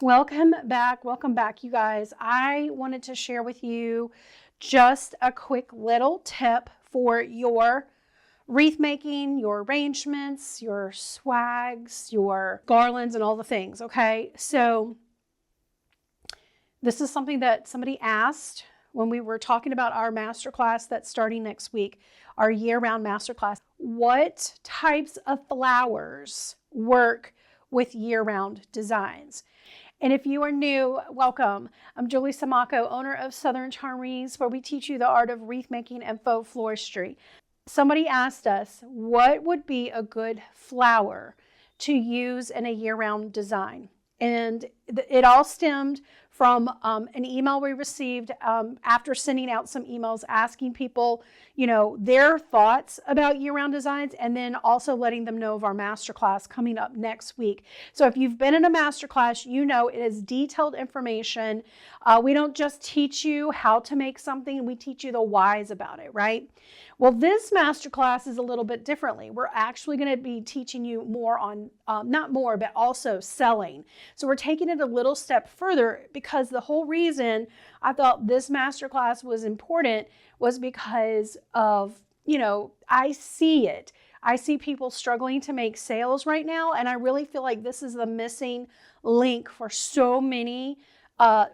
Welcome back, you guys. I wanted to share with you just a quick little tip for your wreath making, your arrangements, your swags, your garlands, and all the things, okay? So this is something that somebody asked when we were talking about our masterclass that's starting next week, our year-round masterclass. What types of flowers work with year-round designs? And if you are new, welcome. I'm Julie Siomacco, owner of Southern Charm Wreaths, where we teach you the art of wreath making and faux floristry. Somebody asked us, what would be a good flower to use in a year-round design? And it all stemmed from an email we received after sending out some emails asking people, their thoughts about year-round designs, and then also letting them know of our masterclass coming up next week. So if you've been in a masterclass, you know it is detailed information. We don't just teach you how to make something, we teach you the whys about it, right? Well, this masterclass is a little bit differently. We're actually going to be teaching you more on, not more, but also selling. So we're taking it a little step further because the whole reason I thought this masterclass was important was because of, I see it. I see people struggling to make sales right now, and I really feel like this is the missing link for so many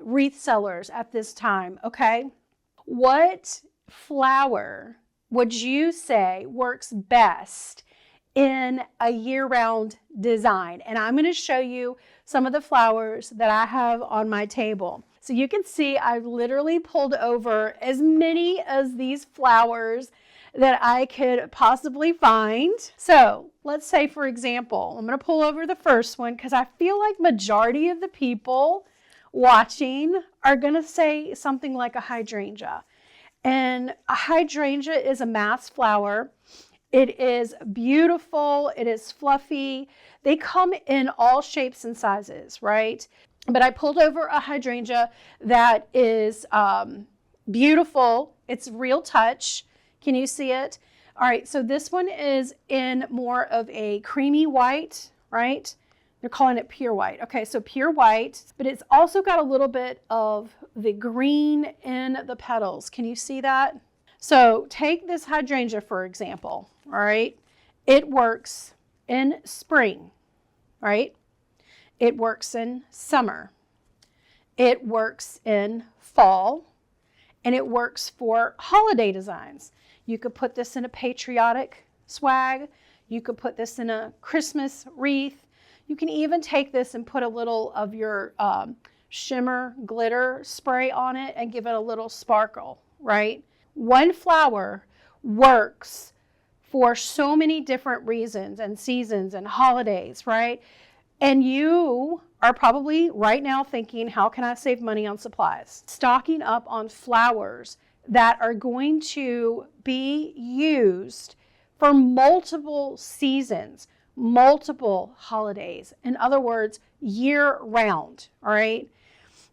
wreath sellers at this time, okay? What flower would you say works best in a year-round design? And I'm going to show you some of the flowers that I have on my table. So you can see I've literally pulled over as many as these flowers that I could possibly find. So let's say, for example, I'm going to pull over the first one because I feel like majority of the people watching are going to say something like a hydrangea. And a hydrangea is a mass flower. It is beautiful. It is fluffy. They come in all shapes and sizes, right? But I pulled over a hydrangea that is beautiful. It's real touch. Can you see it? All right, so this one is in more of a creamy white, right? They're calling it pure white. Okay, so pure white, but it's also got a little bit of the green in the petals. Can you see that? So take this hydrangea, for example, all right? It works in spring, right? It works in summer. It works in fall, and it works for holiday designs. You could put this in a patriotic swag. You could put this in a Christmas wreath. You can even take this and put a little of your shimmer glitter spray on it and give it a little sparkle, right? One flower works for so many different reasons and seasons and holidays, right? And you are probably right now thinking, how can I save money on supplies? Stocking up on flowers that are going to be used for multiple seasons, multiple holidays. In other words, year round, all right?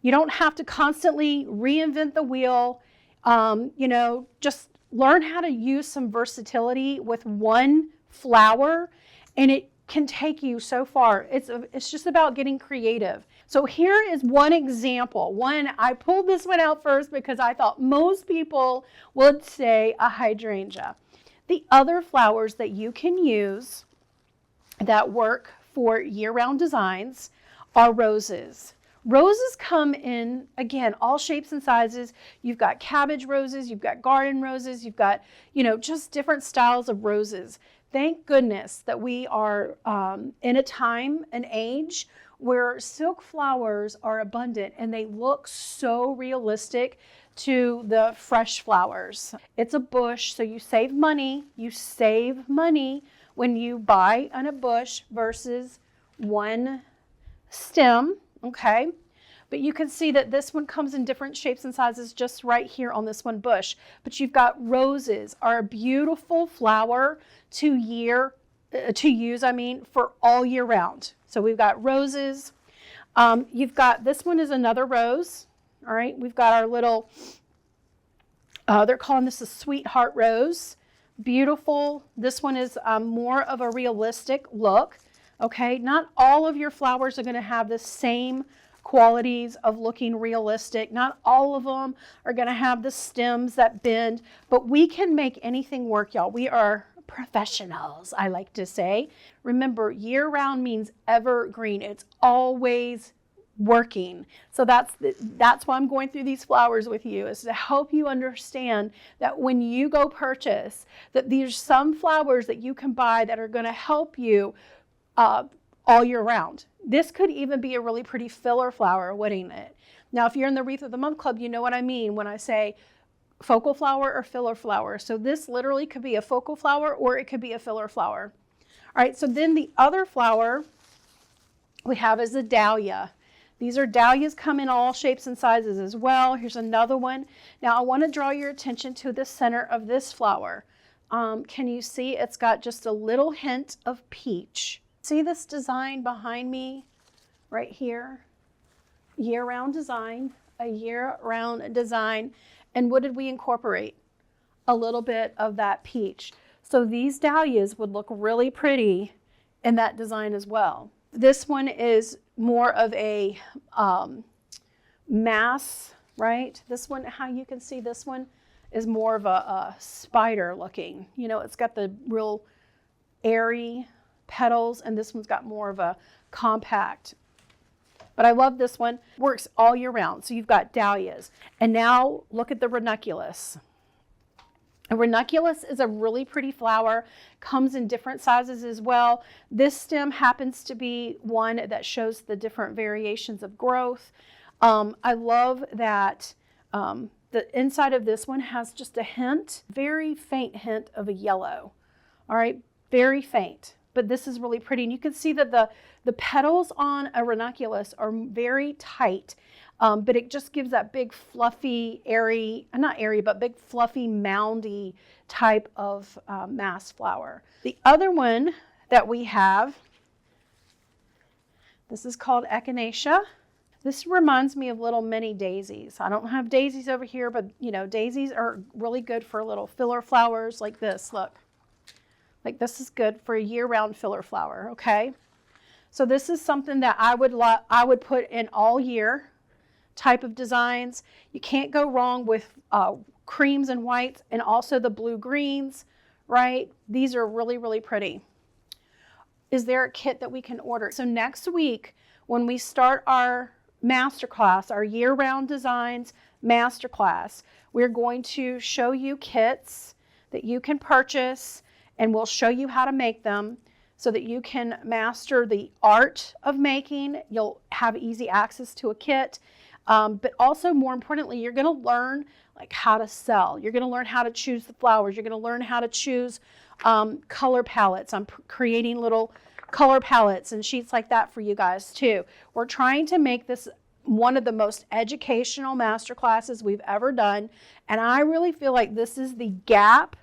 You don't have to constantly reinvent the wheel. Just learn how to use some versatility with one flower, and it can take you so far. It's just about getting creative. So here is one example. I pulled this one out first because I thought most people would say a hydrangea. The other flowers that you can use that work for year-round designs are roses. Roses come in, again, all shapes and sizes. You've got cabbage roses, you've got garden roses, you've got, just different styles of roses. Thank goodness that we are in a time and age where silk flowers are abundant and they look so realistic to the fresh flowers. It's a bush, so you save money. You save money when you buy on a bush versus one stem, okay? But you can see that this one comes in different shapes and sizes just right here on this one bush. But you've got roses, are a beautiful flower to use for all year round. So we've got roses. You've got, this one is another rose, all right? We've got our little, they're calling this a sweetheart rose. Beautiful. This one is more of a realistic look, okay? Not all of your flowers are going to have the same qualities of looking realistic. Not all of them are going to have the stems that bend, but we can make anything work, y'all. We are professionals, I like to say. Remember, year-round means evergreen. It's always working. So that's why I'm going through these flowers with you, is to help you understand that when you go purchase, that there's some flowers that you can buy that are going to help you all year round. This could even be a really pretty filler flower, wouldn't it? Now, if you're in the Wreath of the Month Club, you know what I mean when I say focal flower or filler flower. So this literally could be a focal flower or it could be a filler flower. All right, so then the other flower we have is a dahlia. These are dahlias, come in all shapes and sizes as well. Here's another one. Now I want to draw your attention to the center of this flower. Can you see it's got just a little hint of peach? See this design behind me right here? Year-round design, a year-round design. And what did we incorporate? A little bit of that peach. So these dahlias would look really pretty in that design as well. This one is more of a mass, right? This one, how you can see this one is more of a spider looking. You know, it's got the real airy petals, and this one's got more of a compact. But I love this one. Works all year round. So you've got dahlias. And now look at the ranunculus. A ranunculus is a really pretty flower, comes in different sizes as well. This stem happens to be one that shows the different variations of growth. I love that the inside of this one has just a hint, very faint hint of a yellow. All right, very faint. But this is really pretty. And you can see that the petals on a ranunculus are very tight. But it just gives that big fluffy, airy, not airy, but big fluffy, moundy type of mass flower. The other one that we have, this is called echinacea. This reminds me of little mini daisies. I don't have daisies over here, but you know, daisies are really good for little filler flowers like this, look. Like this is good for a year-round filler flower, okay? So this is something that I would put in all year type of designs. You can't go wrong with creams and whites, and also the blue greens, right? These are really, really pretty. Is there a kit that we can order? So next week, when we start our masterclass, our year-round designs masterclass, we're going to show you kits that you can purchase, and we'll show you how to make them so that you can master the art of making. You'll have easy access to a kit. But also, more importantly, you're going to learn like how to sell. You're going to learn how to choose the flowers. You're going to learn how to choose color palettes. I'm creating little color palettes and sheets like that for you guys too. We're trying to make this one of the most educational master classes we've ever done. And I really feel like this is the gap.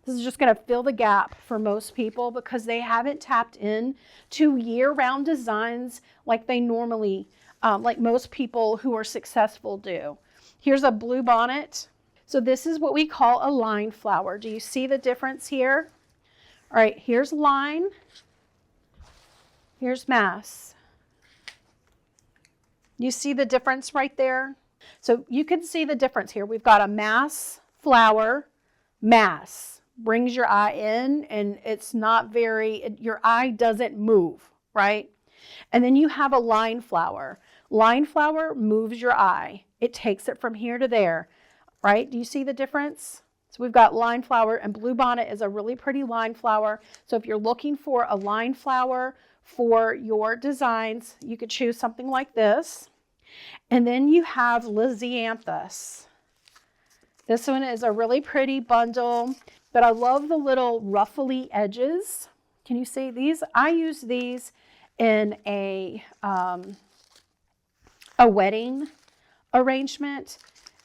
This is just going to fill the gap for most people because they haven't tapped in to year-round designs like they normally like most people who are successful do. Here's a blue bonnet. So this is what we call a line flower. Do you see the difference here? All right, here's line. Here's mass. You see the difference right there? So you can see the difference here. We've got a mass flower, mass. Brings your eye in, and it's not very, your eye doesn't move, right? And then you have a line flower. Line flower moves your eye. It takes it from here to there, right? Do you see the difference? So we've got line flower, and blue bonnet is a really pretty line flower. So if you're looking for a line flower for your designs, you could choose something like this. And then you have Lysianthus. This one is a really pretty bundle, but I love the little ruffly edges. Can you see these? I use these in a wedding arrangement.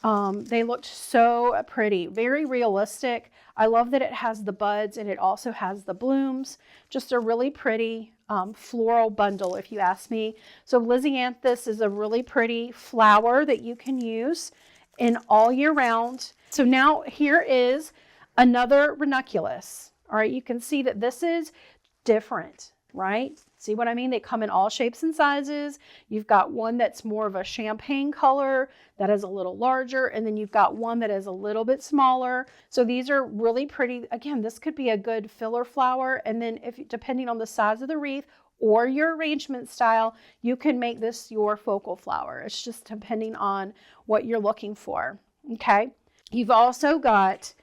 They looked so pretty, very realistic. I love that it has the buds and it also has the blooms. Just a really pretty floral bundle, if you ask me. So Lysianthus is a really pretty flower that you can use in all year round. So now here is another ranunculus. All right, you can see that this is different, right? See what I mean? They come in all shapes and sizes. You've got one that's more of a champagne color that is a little larger, and then you've got one that is a little bit smaller. So these are really pretty. Again, this could be a good filler flower, and then if depending on the size of the wreath or your arrangement style, you can make this your focal flower. It's just depending on what you're looking for. Okay. You've also got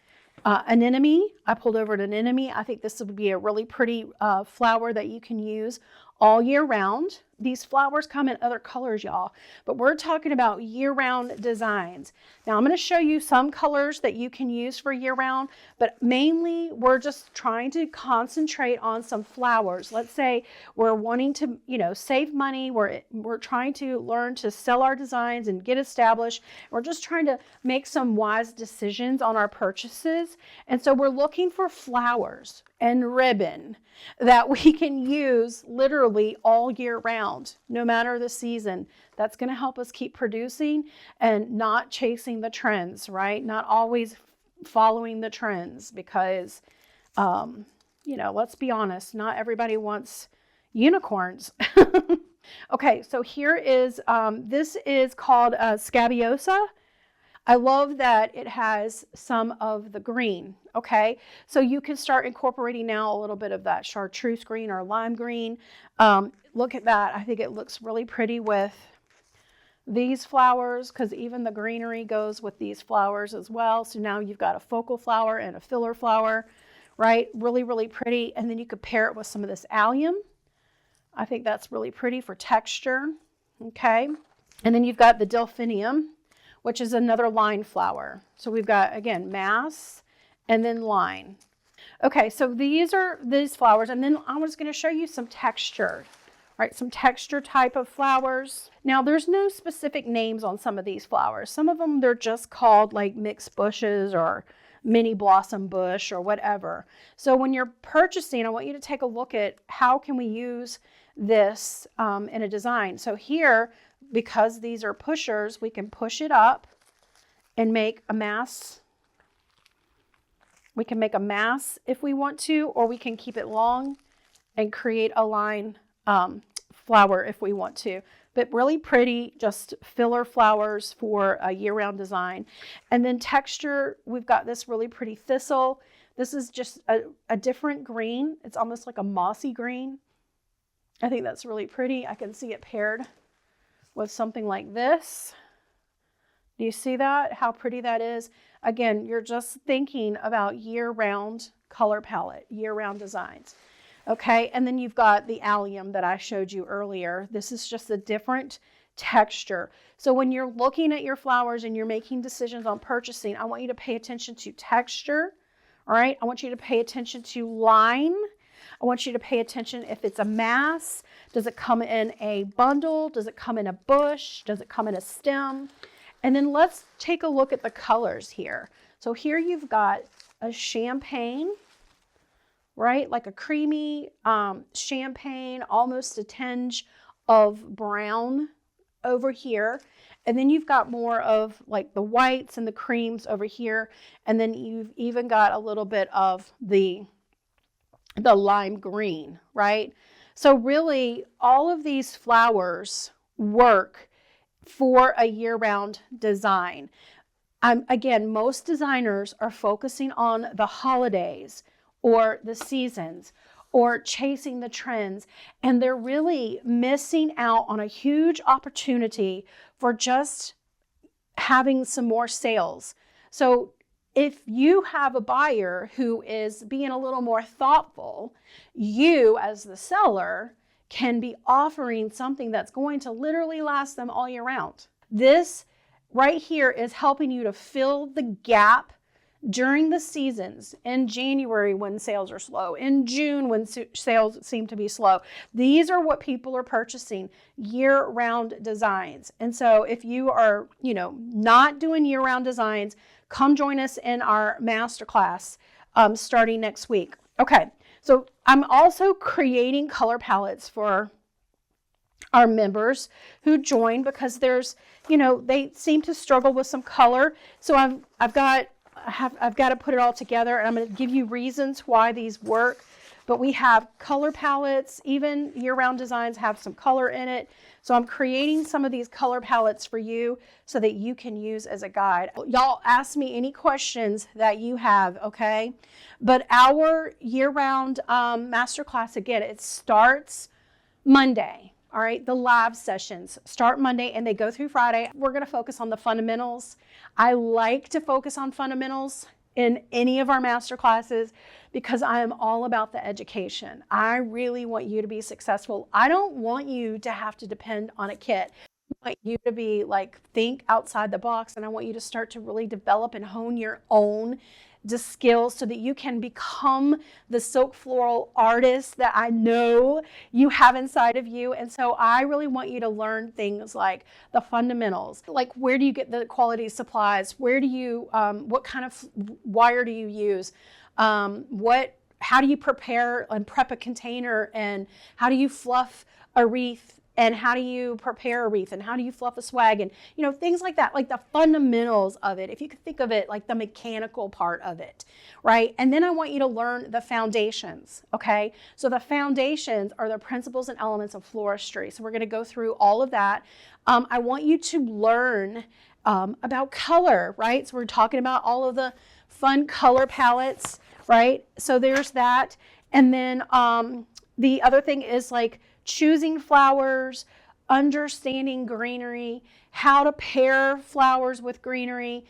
anemone. I pulled over an anemone. I think this would be a really pretty flower that you can use all year round. These flowers come in other colors, y'all, but we're talking about year-round designs. Now, I'm going to show you some colors that you can use for year-round, but mainly we're just trying to concentrate on some flowers. Let's say we're wanting to, save money. We're trying to learn to sell our designs and get established. We're just trying to make some wise decisions on our purchases. And so we're looking for flowers and ribbon that we can use literally all year round, no matter the season. That's going to help us keep producing and not chasing the trends, right? Not always following the trends because, let's be honest, not everybody wants unicorns. Okay, so here is, this is called Scabiosa. I love that it has some of the green, okay? So you can start incorporating now a little bit of that chartreuse green or lime green. Look at that. I think it looks really pretty with these flowers because even the greenery goes with these flowers as well. So now you've got a focal flower and a filler flower, right? Really, really pretty. And then you could pair it with some of this allium. I think that's really pretty for texture, okay? And then you've got the delphinium, which is another line flower. So we've got, again, mass and then line. Okay, so these are these flowers, and then I was going to show you some texture, right? Some texture type of flowers. Now, there's no specific names on some of these flowers. Some of them, they're just called like mixed bushes or mini blossom bush or whatever. So when you're purchasing, I want you to take a look at how can we use this in a design. So here, because these are pushers, we can push it up and make a mass. We can make a mass if we want to, or we can keep it long and create a line flower if we want to. But really pretty, just filler flowers for a year-round design. And then texture, we've got this really pretty thistle. This is just a different green. It's almost like a mossy green. I think that's really pretty. I can see it paired with something like this. Do you see that? How pretty that is? Again, you're just thinking about year-round color palette, year-round designs. Okay, and then you've got the allium that I showed you earlier. This is just a different texture. So when you're looking at your flowers and you're making decisions on purchasing, I want you to pay attention to texture, all right? I want you to pay attention to line. I want you to pay attention if it's a mass. Does it come in a bundle? Does it come in a bush? Does it come in a stem? And then let's take a look at the colors here. So here you've got a champagne, right? Like a creamy champagne, almost a tinge of brown over here. And then you've got more of like the whites and the creams over here. And then you've even got a little bit of the lime green, right? So really all of these flowers work for a year-round design. Again, most designers are focusing on the holidays or the seasons or chasing the trends, and they're really missing out on a huge opportunity for just having some more sales. So if you have a buyer who is being a little more thoughtful, you as the seller can be offering something that's going to literally last them all year round. This right here is helping you to fill the gap during the seasons, in January when sales are slow, in June when sales seem to be slow. These are what people are purchasing, year-round designs. And so if you are, not doing year-round designs, come join us in our masterclass starting next week. Okay, so I'm also creating color palettes for our members who join because there's, they seem to struggle with some color. So I've got to put it all together, and I'm going to give you reasons why these work. but we have color palettes. Even year-round designs have some color in it. So I'm creating some of these color palettes for you so that you can use as a guide. Y'all ask me any questions that you have, okay? But our year-round masterclass, again, it starts Monday. All right, the live sessions start Monday and they go through Friday. We're going to focus on the fundamentals. I like to focus on fundamentals in any of our master classes because I am all about the education. I really want you to be successful. I don't want you to have to depend on a kit. I want you to be like, think outside the box, and I want you to start to really develop and hone your own skills so that you can become the silk floral artist that I know you have inside of you. And so I really want you to learn things like the fundamentals, like where do you get the quality supplies? Where do you, what kind of wire do you use? How do you prepare and prep a container, and how do you fluff a wreath? And how do you prepare a wreath, and how do you fluff a swag, and things like that, like the fundamentals of it. If you could think of it like the mechanical part of it, right? And then I want you to learn the foundations, okay? So the foundations are the principles and elements of floristry. So we're going to go through all of that. I want you to learn about color, right? So we're talking about all of the fun color palettes, right? So there's that. And then the other thing is like choosing flowers, understanding greenery, how to pair flowers with greenery,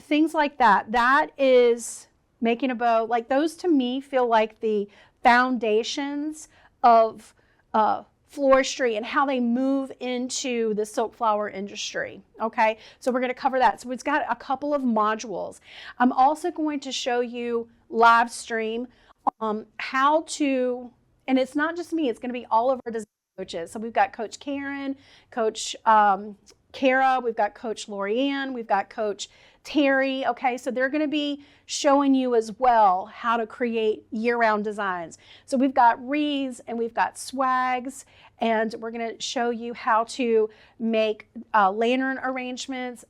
things like that. That is making a bow. Like those to me feel like the foundations of floristry and how they move into the silk flower industry. Okay, so we're going to cover that. So it's got a couple of modules. I'm also going to show you live stream how to. And it's not just me, it's going to be all of our design coaches. So we've got Coach Karen, Coach Kara, we've got Coach Lorianne, we've got Coach Terry. Okay, so they're going to be showing you as well how to create year-round designs. So we've got wreaths and we've got swags, and we're going to show you how to make lantern arrangements,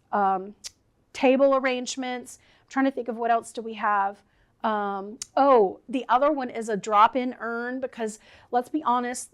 table arrangements. I'm trying to think of what else do we have. The other one is a drop-in urn, because let's be honest,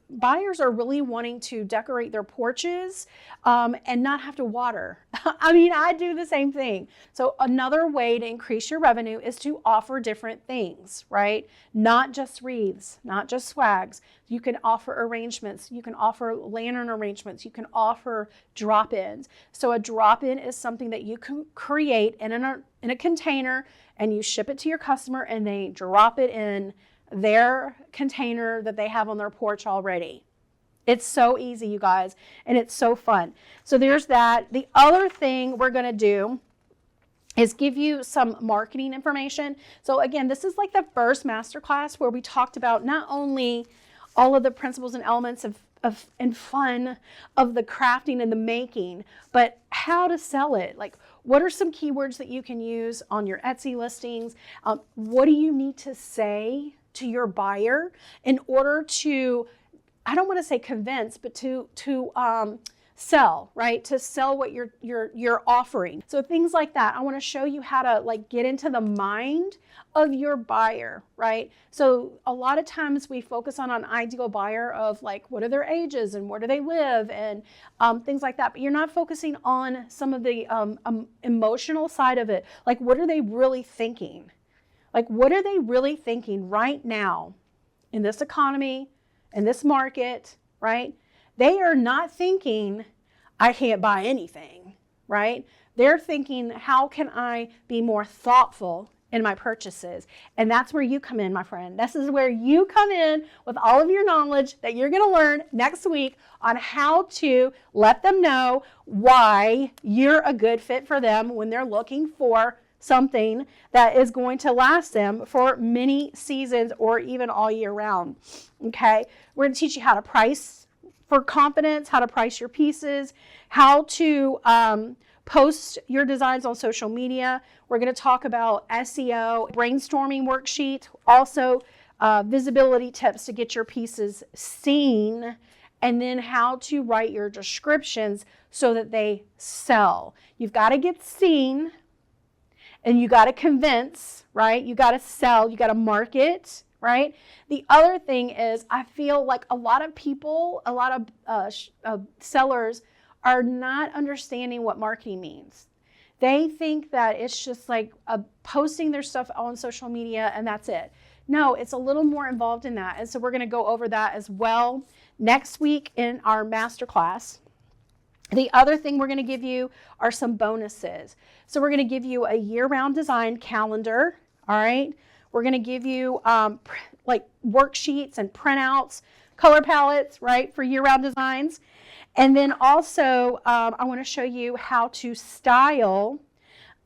buyers are really wanting to decorate their porches and not have to water. I mean, I do the same thing. So another way to increase your revenue is to offer different things, right? Not just wreaths, not just swags. You can offer arrangements. You can offer lantern arrangements. You can offer drop-ins. So a drop-in is something that you can create in a container, and you ship it to your customer and they drop it in their container that they have on their porch already. It's so easy, you guys, and it's so fun. So there's that. The other thing we're going to do is give you some marketing information. So again, this is like the first masterclass where we talked about not only all of the principles and elements and fun of the crafting and the making, but how to sell it. Like, what are some keywords that you can use on your Etsy listings? What do you need to say to your buyer in order to, I don't want to say convince, but to sell, right? To sell what you're offering. So things like that. I want to show you how to like get into the mind of your buyer, right? So a lot of times we focus on an ideal buyer of like, what are their ages and where do they live and things like that. But you're not focusing on some of the emotional side of it. Like, what are they really thinking? Like, what are they really thinking right now in this economy, in this market, right? They are not thinking, I can't buy anything, right? They're thinking, how can I be more thoughtful in my purchases? And that's where you come in, my friend. This is where you come in with all of your knowledge that you're going to learn next week on how to let them know why you're a good fit for them when they're looking for something that is going to last them for many seasons or even all year round. Okay, we're going to teach you how to price for confidence, how to price your pieces, how to post your designs on social media. We're going to talk about SEO, brainstorming worksheet, also visibility tips to get your pieces seen, and then how to write your descriptions so that they sell. You've got to get seen, and you got to convince, right? You got to sell, you got to market, right? The other thing is I feel like a lot of people, a lot of sellers are not understanding what marketing means. They think that it's just like posting their stuff on social media and that's it. No, it's a little more involved in that. And so we're going to go over that as well next week in our masterclass. The other thing we're going to give you are some bonuses. So we're going to give you a year-round design calendar, all right? We're going to give you like worksheets and printouts, color palettes, right, for year-round designs. And then also I want to show you how to style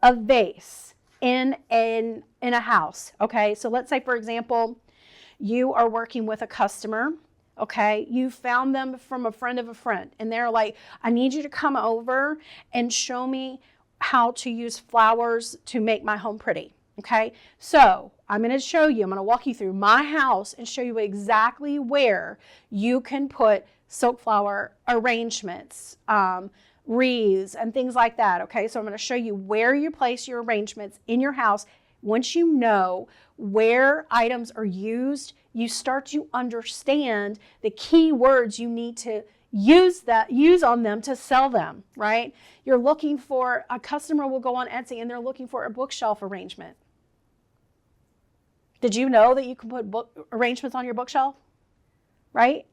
a vase in a house, okay? So let's say, for example, you are working with a customer, okay? You found them from a friend of a friend, and they're like, I need you to come over and show me how to use flowers to make my home pretty, okay? So I'm going to show you, I'm going to walk you through my house and show you exactly where you can put silk flower arrangements, wreaths, and things like that, okay? So I'm going to show you where you place your arrangements in your house. Once you know where items are used, you start to understand the key words you need to use on them to sell them, right? You're looking for, a customer will go on Etsy and they're looking for a bookshelf arrangement. Did you know that you can put book arrangements on your bookshelf? Right?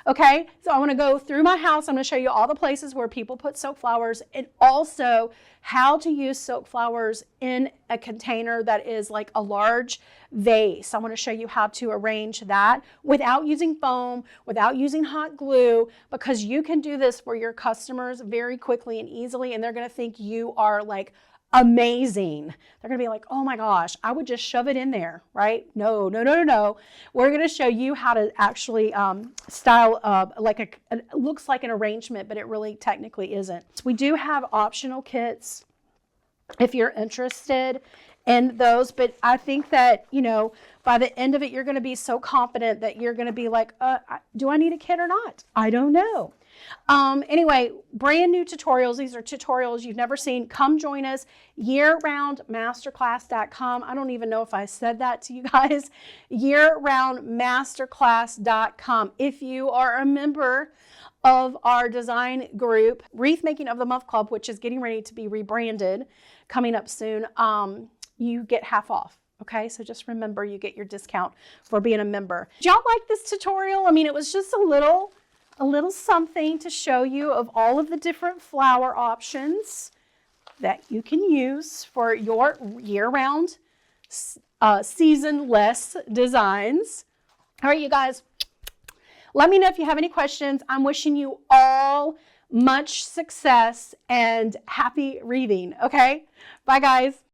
Okay, so I want to go through my house. I'm going to show you all the places where people put silk flowers and also how to use silk flowers in a container that is like a large vase. I want to show you how to arrange that without using foam, without using hot glue, because you can do this for your customers very quickly and easily, and they're going to think you are like amazing. They're going to be like, oh my gosh, I would just shove it in there, right? No. We're going to show you how to actually style like it looks like an arrangement, but it really technically isn't. So we do have optional kits if you're interested in those, but I think that, you know, by the end of it, you're going to be so confident that you're going to be like, do I need a kit or not? I don't know. Anyway, brand new tutorials. These are tutorials you've never seen. Come join us, yearroundmasterclass.com. I don't even know if I said that to you guys. yearroundmasterclass.com. If you are a member of our design group, Wreath Making of the Month Club, which is getting ready to be rebranded, coming up soon, you get half off. Okay, so just remember you get your discount for being a member. Did y'all like this tutorial? I mean, it was just a little something to show you of all of the different flower options that you can use for your year-round, seasonless designs. All right, you guys, let me know if you have any questions. I'm wishing you all much success and happy wreathing, okay? Bye, guys.